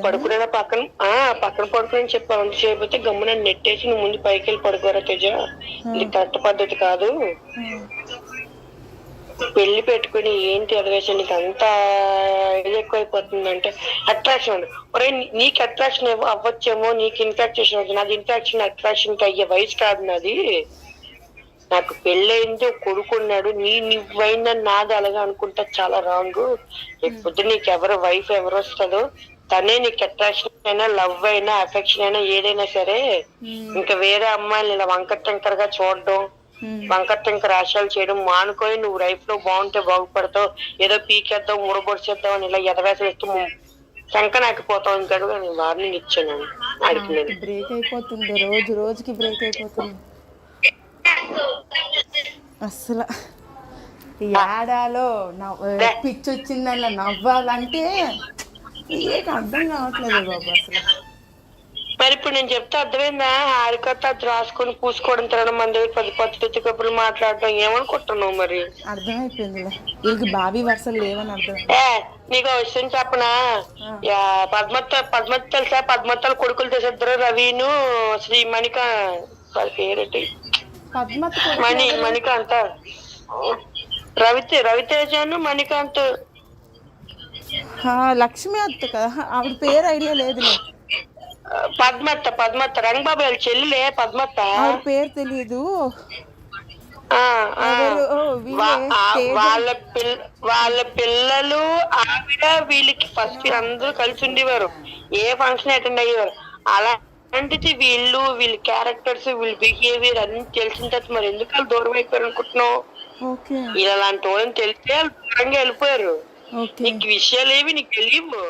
పడుకునే పక్కన పక్కన పడుకుని చెప్పి వంట చేయకపోతే గమ్మున నెట్టేసి నువ్వు ముందు పైకి వెళ్ళి పడుకోరా తేజ, ఇది కరెక్ట్ పద్ధతి కాదు. పెళ్లి పెట్టుకుని ఏంటి ఎదవేసి నీకు అంత ఇది ఎక్కువైపోతుంది అంటే అట్రాక్షన్. ఒరే నీకు అట్రాక్షన్ అవ్వచ్చేమో, నీకు ఇన్ఫాక్చుయేషన్ అవుతుంది. నాది ఇన్ఫాక్షన్ అట్రాక్షన్ కి అయ్యే వయసు కాదు నాది. నాకు పెళ్ళయింది, కొడుకున్నాడు, నువ్వైందని నాది అలాగా అనుకుంటా చాలా రాంగ్. లేకపోతే నీకు ఎవరు వైఫ్ ఎవరు వస్తుందో తనే నీకు అట్రాక్షన్ అయినా, లవ్ అయినా, అఫెక్షన్ అయినా ఏదైనా సరే ఇంకా వేరే అమ్మాయిని ఇలా వంకర టెంకర్ గా చూడడం, వంకర టెంకర్ ఆశయాలు చేయడం మానుకొని నువ్వు లైఫ్ లో బాగుంటే బాగుపడతావు. ఏదో పీకేద్దాం మురబొడిచేద్దాం అని ఇలా ఎదవేసేస్తూ శంకనాకపోతావు. ఇంకా నేను వార్నింగ్ ఇచ్చాను. బ్రేక్ అయిపోతుంది, రోజు రోజుకి బ్రేక్ అయిపోతుంది అసలు. ఏడాలో పిచ్చి వచ్చిందన్న నవ్వాలంటే అర్థం కావట్లేదు బాబు అసలు. మరి ఇప్పుడు నేను చెప్తే అర్థమైందా? హారికత అది రాసుకొని పూసుకోవడం, తినడం, మన దగ్గర 10 పత్తి కప్పులు మాట్లాడటం ఏమనుకుంటున్నావు? మరి అర్థమైపోయింది వీళ్ళకి బావి వరుసలు లేవని అర్థం. నీకు విషయం చెప్పనా? పద్మత్ తెలుసా? పద్మత్తల కొడుకులు తెసేద్దరు రవిను శ్రీ పేరేటి మణికాంత, రవితేజను మణికాంత్. లక్ష్మి అత్త కదా, ఆవిడ పేరు ఐడియా లేదులే. పద్మత్త రంగబాబు వాళ్ళ చెల్లిలే పద్మత్త. ఆవిడ పేరు తెలీదు. వాళ్ళ పిల్లలు ఆవిడ వీళ్ళకి ఫస్ట్ అందరూ కలిసి ఉండేవారు, ఏ ఫంక్షన్ అటెండ్ అయ్యేవారు. అలాంటిది వీళ్ళ క్యారెక్టర్స్, వీళ్ళ బిహేవియర్ అన్ని తెలిసిన తర్వాత మరి ఎందుకు వాళ్ళు దూరం అయిపోయారు అనుకుంటున్నావు? ఇలాంటి వాళ్ళని తెలిస్తే వాళ్ళు దూరంగా వెళ్ళిపోయారు. నీకు విషయాలు ఏవి నీకు తెలియవు.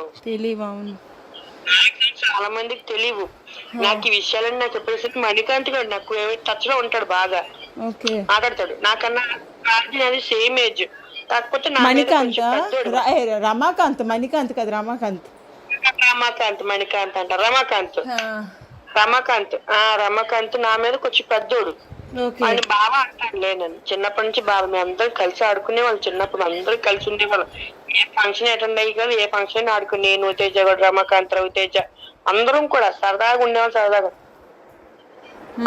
చాలా మందికి తెలియవు. నాకు ఈ విషయాలని నాకు చెప్పేసరికి మణికాంత్ గారు నాకు టచ్ లో ఉంటాడు, బాగా మాట్లాడతాడు. నాకన్నా అది సేమ్ ఏజ్, కాకపోతే రమాకాంత్ అంట. రమాకాంత్ నా మీద కొంచెం పెద్దోడు. ఆయన బాగా అంటాడు లేనని. చిన్నప్పటి నుంచి బాగా మేము అందరం కలిసి ఆడుకునే వాళ్ళు. చిన్నప్పుడు అందరూ కలిసి ఉండేవాళ్ళం. ఏ ఫంక్షన్ అటెండ్ అయ్యి కాదు, ఏ ఫంక్షన్ ఆడుకుని నేను తేజ కూడా, రమాకాంత్, రవితేజ అందరం కూడా సరదాగా ఉండేవాళ్ళు. సరదాగా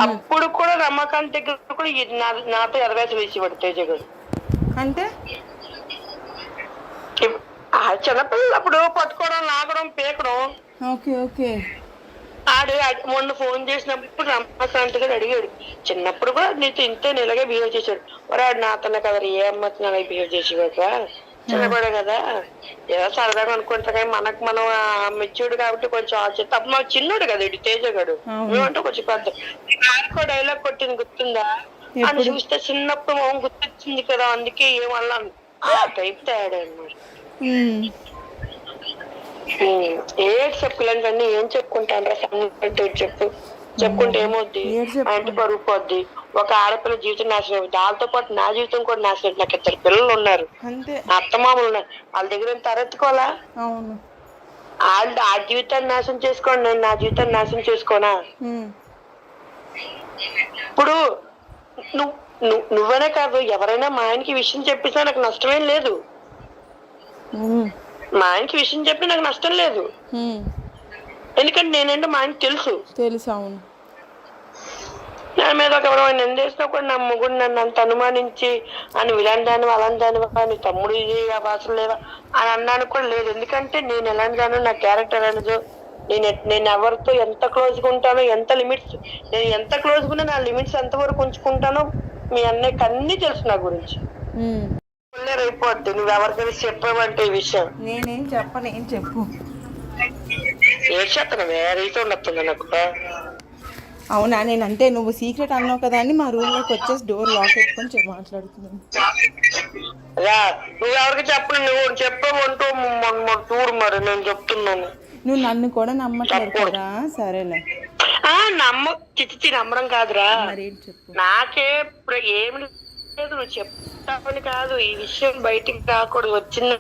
అప్పుడు కూడా రమాకాంత్ దగ్గర కూడా నాతో ఎదవేసి వేసేవాడు తేజ గారు. అంటే చిన్నపిల్లలు అప్పుడు పట్టుకోవడం, లాగడం, పీకడం. ఆడు మొన్న ఫోన్ చేసినప్పుడు రమాకాంత్ గారు అడిగాడు, చిన్నప్పుడు కూడా నీతో ఇంతే ఇలాగే బిహేవ్ చేశాడు. వాడు నాతోనే కదా ఏ అమ్మతో అలాగే బిహేవ్ చేసేవాక, చిన్నపడే కదా ఏదో సరదాగా అనుకుంటా. కానీ మనం మెచ్యూర్డ్ కాబట్టి కొంచెం ఆలోచిస్తే అప్పుడు మాకు చిన్నోడు కదా ఇటు తేజ గడు, మేమంటే కొంచెం పెద్ద. ఆడుకో డైలాగ్ కొట్టింది గుర్తుందా? అని చూస్తే చిన్నప్పుడు మొహం గుర్తొచ్చింది కదా, అందుకే ఏమన్నా ఆ టైప్ తయాడు అన్నమాట. ఏడు చెప్పులంటే ఏం చెప్పుకుంటాను చెప్పుకుంటే ఏమవుద్ది? అంటే పరుగు పోద్ది. ఒక ఆడపిల్ల జీవితం నాశనం, దాంతో పాటు నా జీవితం కూడా నాశనం. నాకు 2 పిల్లలు ఉన్నారు, నా అత్తమామలు ఉన్నారు. వాళ్ళ దగ్గర తరెత్తుకోవాలా? వాళ్ళు ఆ జీవితాన్ని నాశనం చేసుకోండి, నేను నా జీవితాన్ని నాశనం చేసుకోనా? ఇప్పుడు నువ్వనే కాదు, ఎవరైనా మా ఆయనకి విషయం చెప్పినా నాకు నష్టమేం లేదు. మా ఆయనకి విషయం చెప్పి నాకు నష్టం లేదు, ఎందుకంటే నేనంటే మా ఆయనకి తెలుసు. అవును, నా మీద ఒక ఎవరైనా నిందేసినా కూడా నా మొగుడు నన్ను అంత అనుమానించి అని ఇలాంటి దాని అలాంటి దాని నీ తమ్ముడు ఇది ఆ భాషలు లేవా అని అన్నాను కూడా లేదు. ఎందుకంటే నేను ఎలాంటి దానో, నా క్యారెక్టర్ అనేది, నేను ఎవరితో ఎంత క్లోజ్గా ఉంటానో, ఎంత లిమిట్స్, నేను ఎంత క్లోజ్గా ఉన్నా నా లిమిట్స్ ఎంతవరకు ఉంచుకుంటానో మీ అన్నయ్యకి అన్ని తెలుసు నా గురించి. అయిపోద్ది నువ్వు ఎవరికైనా చెప్పావంటే ఈ విషయం. నేనేం చెప్పను, ఏం చెప్పు. ఏం చెప్తాను రీతో ఉండొస్తుంది నాకు. అవునా, నేను అంటే నువ్వు సీక్రెట్ అన్నావు కదా అని మా రూమ్ లోకి వచ్చేసి డోర్ లాక్ పెట్టుకొని మాట్లాడుతున్నాను. నువ్వు ఎవరికి చెప్పను, నువ్వు చెప్పమంటూ చూడు. మరి నేను చెప్తున్నాను, నువ్వు నన్ను కూడా నమ్మట్లేదు కదా. సరేలే, నమ్మడం కాదురా, చెప్పు. నాకే ఏమి లేదు, నువ్వు చెప్తావని కాదు, ఈ విషయం బయటికి రాకూడదు. వచ్చింది